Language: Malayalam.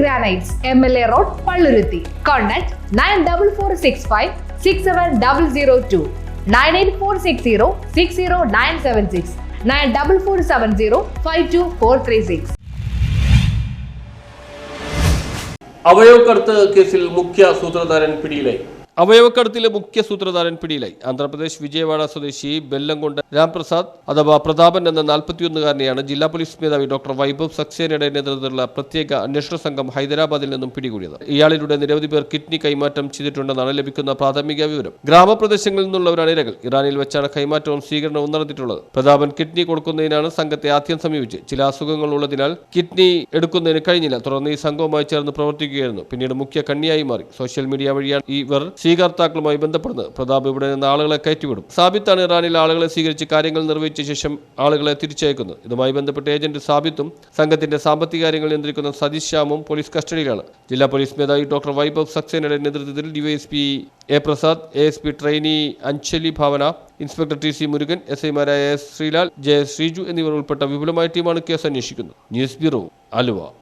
Granites, MLA Road, Palluruthi. Contact 9446567002, 98460 94470 അവയവക്കടത്ത് കേസിൽ മുഖ്യ സൂത്രധാരൻ പിടിയിലായി. അവയവക്കടത്തിലെ മുഖ്യ സൂത്രധാരൻ പിടിയിലായി. ആന്ധ്രാപ്രദേശ് വിജയവാഡ സ്വദേശി ബെല്ലംകൊണ്ട രാംപ്രസാദ് അഥവാ പ്രതാപൻ എന്ന 41-കാരനെയാണ് ജില്ലാ പോലീസ് മേധാവി ഡോക്ടർ വൈഭവ് സക്സേനയുടെ നേതൃത്വത്തിലുള്ള പ്രത്യേക അന്വേഷണ സംഘം ഹൈദരാബാദിൽ നിന്നും പിടികൂടിയത്. ഇയാളിലൂടെ നിരവധി പേർ കിഡ്നി കൈമാറ്റം ചെയ്തിട്ടുണ്ടെന്നാണ് ലഭിക്കുന്ന പ്രാഥമിക വിവരം. ഗ്രാമപ്രദേശങ്ങളിൽ നിന്നുള്ളവരാണ് ഇരകൾ. ഇറാനിൽ വെച്ചാണ് കൈമാറ്റവും സ്വീകരണവും നടത്തിയിട്ടുള്ളത്. പ്രതാപൻ കിഡ്നി കൊടുക്കുന്നതിനാണ് സംഘത്തെ ആദ്യം സമീപിച്ച്. ചില അസുഖങ്ങൾ ഉള്ളതിനാൽ കിഡ്നി എടുക്കുന്നതിന് കഴിഞ്ഞില്ല. തുടർന്ന് ഈ സംഘവുമായി ചേർന്ന് പ്രവർത്തിക്കുകയായിരുന്നു. പിന്നീട് മുഖ്യ കണ്ണിയായി മാറി. സോഷ്യൽ മീഡിയ വഴിയാണ് ഇവർ സ്വീകർത്താക്കളുമായി ബന്ധപ്പെടുന്നത്. പ്രതാപ് ഇവിടെ നിന്ന് ആളുകളെ കയറ്റിവിടും. സാബിത്താണ് ഇറാനിൽ ആളുകളെ സ്വീകരിച്ച് കാര്യങ്ങൾ നിർവഹിച്ച ശേഷം ആളുകളെ തിരിച്ചയക്കുന്നത്. ഇതുമായി ബന്ധപ്പെട്ട് ഏജന്റ് സാബിത്തും സംഘത്തിന്റെ സാമ്പത്തിക കാര്യങ്ങൾ നിയന്ത്രിക്കുന്ന സതീഷ് ശ്യാമും പോലീസ് കസ്റ്റഡിയിലാണ്. ജില്ലാ പോലീസ് മേധാവി ഡോക്ടർ വൈഭവ് സക്സേനയുടെ നേതൃത്വത്തിൽ DYSP A Prasad, ASP trainee Anjali Bhavana, inspector TC Murugan, SI-മാരായ S ശ്രീലാൽ, J ശ്രീജു എന്നിവർ ഉൾപ്പെട്ട വിപുലമായ ടീമാണ് കേസ് അന്വേഷിക്കുന്നത്. News bureau, Aluva.